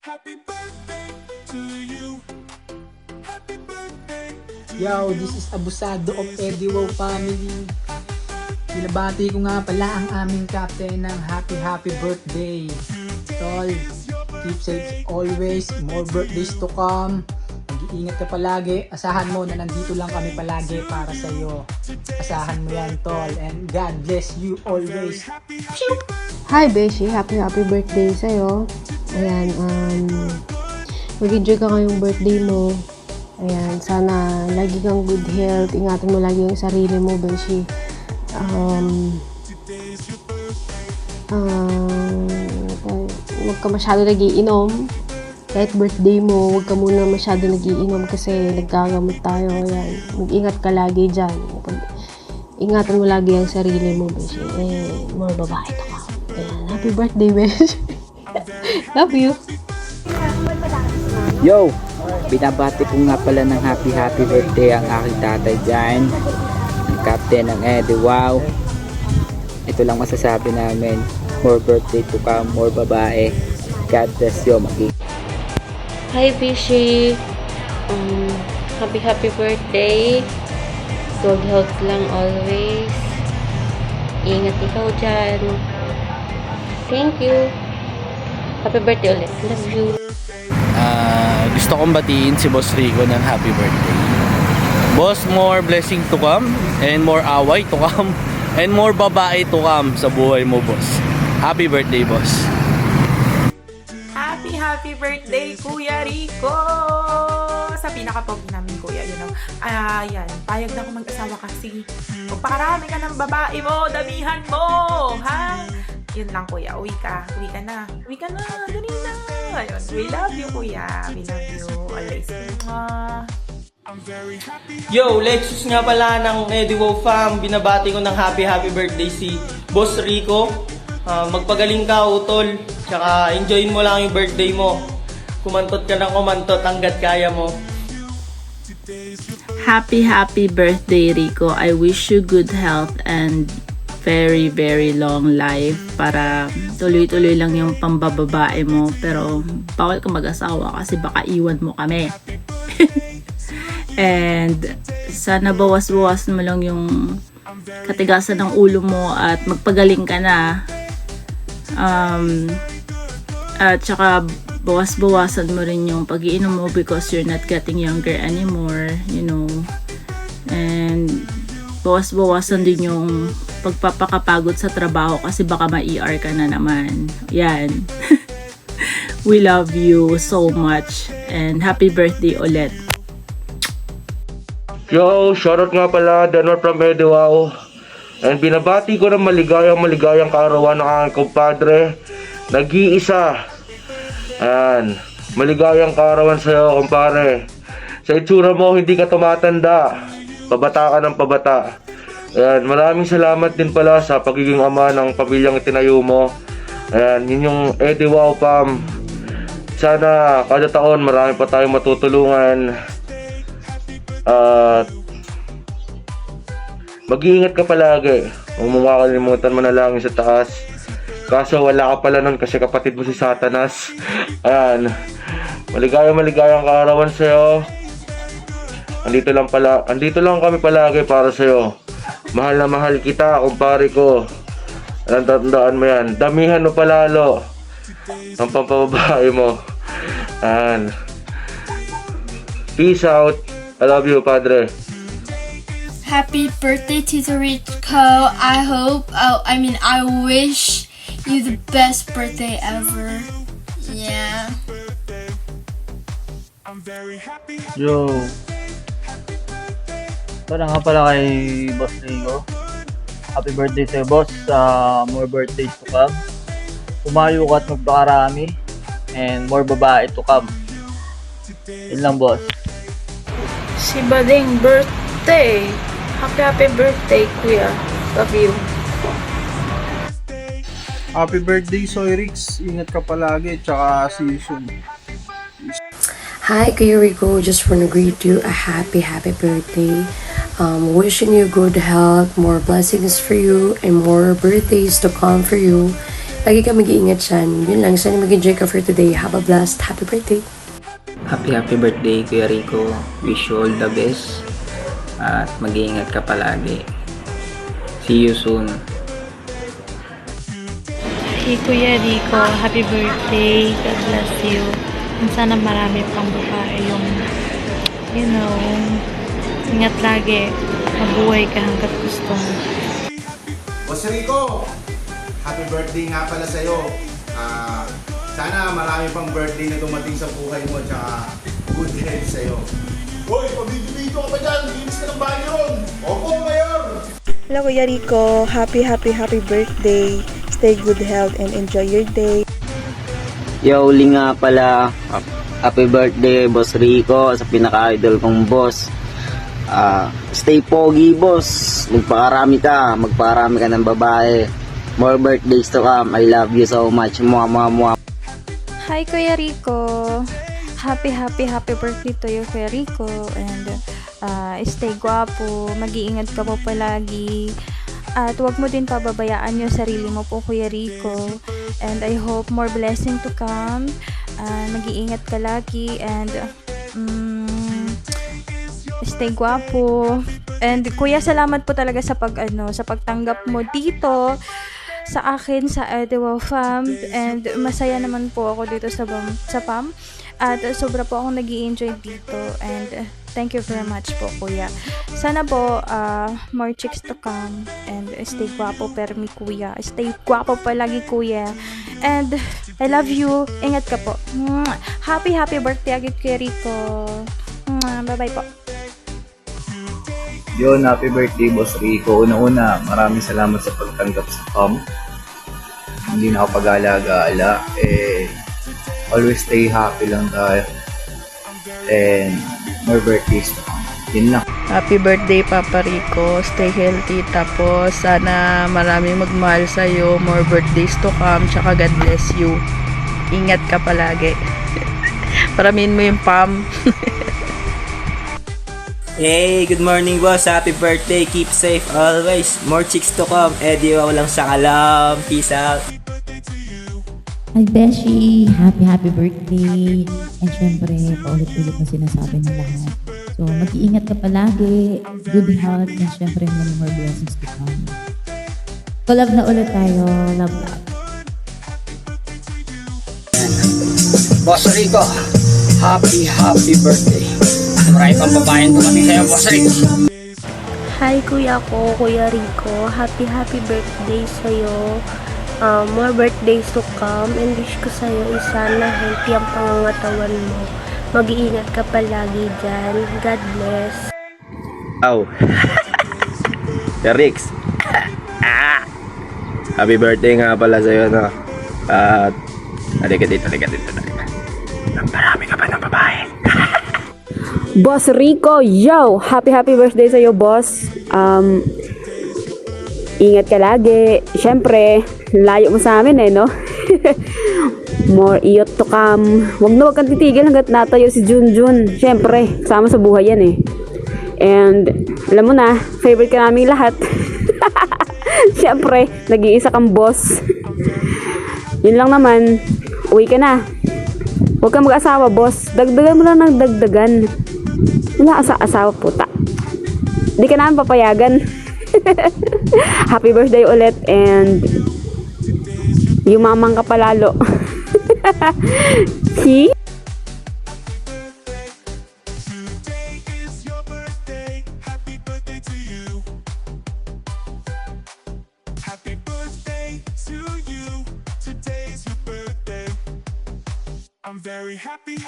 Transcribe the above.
Happy birthday to you. Happy birthday to Yo, you. this is Abusado of Eddie Wow family. Binabati ko nga pala ang aming captain ng happy birthday. Tol, keep safe always, more birthdays to come. Mag-iingat ka palagi, asahan mo na nandito lang kami palagi para sa iyo. Asahan mo yan, Tol, and God bless you always. Hi Beshi, happy birthday sa'yo. Ayan, mag-enjoy ka ngayong birthday mo. Ayan, sana lagi kang good health. Ingatan mo lagi yung sarili mo, Beshi. Huwag ka masyado nagiinom. Kahit birthday mo, huwag ka muna masyado nagiinom kasi nagkagamot tayo. Ayan, mag-ingat ka lagi dyan. Ingatan mo lagi ang sarili mo, Beshi. More babae ka ka. Ayan, happy birthday, Beshi. Love you. Yo! Binabati ko nga pala ng happy birthday ang aking tatay dyan, ang captain ng Eddie Wow. Ito lang masasabi namin, more birthday to come, more babae. God bless you, Maki. Hi, Bishi. Happy birthday. Good health lang always. Ingat ikaw dyan. Thank you. Happy birthday ulit. Love you. Gusto kong batiin si Boss Rico ng happy birthday. Boss, more blessing to come and more away to come and more babae to come sa buhay mo, boss. Happy birthday, boss. Happy birthday, Kuya Rico! Sa pinaka-pogi namin, Kuya, you know. Yan, payag na ako mag-asawa kasi pagpakarami ka ng babae mo, damihan mo, ha? Yun lang, Kuya, uwi ka na, dali na. Ayun, we love you, Kuya, we love you, always. Yo, Lexus nga pala ng Eddie Wow fam. Binabati ko ng happy birthday si Boss Rico. Magpagaling ka, utol. Tsaka enjoyin mo lang yung birthday mo. Kumantot ka ng kumantot hanggat kaya mo. Happy birthday, Rico. I wish you good health and very long life para tuloy-tuloy lang yung pambababae mo, pero bawal ka mag-asawa kasi baka iwan mo kami. And sana bawas-bawasan mo lang yung katigasan ng ulo mo at magpagaling ka na. At saka bawas-bawasan mo rin yung pag-iinom mo because you're not getting younger anymore, you know. And bawas-bawasan din yung pagpapakapagod sa trabaho kasi baka ma-ER ka na naman. Yan. We love you so much and happy birthday ulit. Yo, shoutout nga pala, Denver from Eddie Wow. And binabati ko ng maligayang kaarawan ng aking kumpadre. Nag-iisa. Ayan, maligayang kaarawan sa'yo, kumpare. Sa itsura mo, hindi ka tumatanda. Pabata ka ng pabata. Ayan, maraming salamat din pala sa pagiging ama ng pamilyang itinayo mo. Ayan, yun yung Eddie Wow fam. Sana kada taon marami pa tayong matutulungan. At mag-iingat ka palagi. Huwag mo makakalimutan manalangin sa taas. Kaso wala ka pala nun kasi kapatid mo si Satanas. Ayan, maligayang kaarawan sa'yo. Andito lang kami palagi para sa'yo. Mahal na mahal kita, kumpare ko. Tandaan mo yan. Damihan mo palalo ang pampababae mo. And peace out. I love you, Padre. Happy birthday, Tito Rico. I wish you the best birthday ever. Yeah. Yo. Para nga pala kay Boss Rico. Happy birthday sa'yo, boss. More birthdays to come. Pumayo ka at magpakarami. And more babae to come. Yun lang, boss. Si Bading birthday. Happy birthday, Kuya. Love you. Happy birthday, Soyrix. Ingat ka palagi. Tsaka see you soon. Hi, Kuya Rico. Just want to greet you a happy birthday. Wishing you good health, more blessings for you, and more birthdays to come for you. Lagi ka mag-iingat dyan. Yun lang, sana mag-enjoy ka for today. Have a blast. Happy birthday! Happy birthday Kuya Rico. Wish you all the best. At mag-iingat ka palagi. See you soon. Hey Kuya Rico, happy birthday. God bless you. And sana marami pang babae yung, ingat lagi. Mabuhay ka hanggat gusto mo. Boss Rico, happy birthday nga pala sa'yo. Sana marami pang birthday na dumating sa buhay mo, tsaka good health sa'yo. Hoy, pabibito ka pa dyan, linis ka ng banyo. Opo, Mayor! Hello Kuya Rico, happy birthday. Stay good health and enjoy your day. Yo, Uli nga pala. Happy birthday, Boss Rico, sa pinaka-idol kong boss. Stay pogi, boss. Magpakarami ka ng babae. More birthdays to come. I love you so much. Mwah, mwah, mwah. Hi Kuya Rico. Happy birthday to you, Kuya Rico. And stay gwapo. Mag-iingat ka po palagi. At huwag mo din pababayaan yung sarili mo po, Kuya Rico. And I hope more blessing to come. Mag-iingat ka lagi. And stay gwapo. And Kuya, salamat po talaga sa pagtanggap mo dito sa akin sa Edewaw Fam. And masaya naman po ako dito sa Fam. At sobra po akong nag-i-enjoy dito. And thank you very much po, Kuya. Sana po more chicks to come. And stay gwapo permi, Kuya. Stay gwapo palagi, Kuya. And I love you. Ingat ka po. Happy birthday agad, Kuya Rico. Bye-bye po. Yun, happy birthday, Boss Rico. Una-una, maraming salamat sa pagtanggap sa FAM. Hindi na ako pag-alaga-ala. Always stay happy lang tayo. And more birthdays to come. Yun lang. Happy birthday, Papa Rico. Stay healthy. Tapos, sana maraming magmahal sa'yo. More birthdays to come. Tsaka God bless you. Ingat ka palagi. Paramin mo yung PAM. Hey, good morning boss. Happy birthday. Keep safe always. More chicks to come. Eddie, walang sakalam. Peace out. Hi Beshi, happy birthday. And syempre, paulit-ulit na sinasabi ng lahat. So, mag-iingat ka palagi, good health, and syempre, many more blessings to come. Collab na ulit tayo. Love. Boss Rico, happy birthday. Marami pang babaeng dumating sa'yo, Boss Rico. Hi Kuya ko, Kuya Rico. Happy birthday sa'yo. More birthdays to come. And wish ko sa'yo sana healthy ang pangangatawan mo. Mag-iingat ka palagi dyan. God bless. Oh. Rix. Happy birthday nga pala sa'yo, no? At halika dito. Marami ka pa ng babae. Boss Rico, yo! Happy birthday sa'yo, boss. Ingat ka lagi. Siyempre, layo mo sa amin no? More iyot to come. Huwag kang titigil hanggat natayo si Junjun. Siyempre, kasama sa buhay yan And, alam mo na, favorite ka namin lahat. Siyempre, nag-iisa kang boss. Yun lang naman, uwi ka na. Huwag kang mag-asawa, boss. Dagdagan mo lang ng dagdagan. Wala asawa, puta. Hindi ka naman papayagan. Happy birthday ulit and yumamang ka palalo. See? Happy birthday to you. Today's your birthday. I'm very happy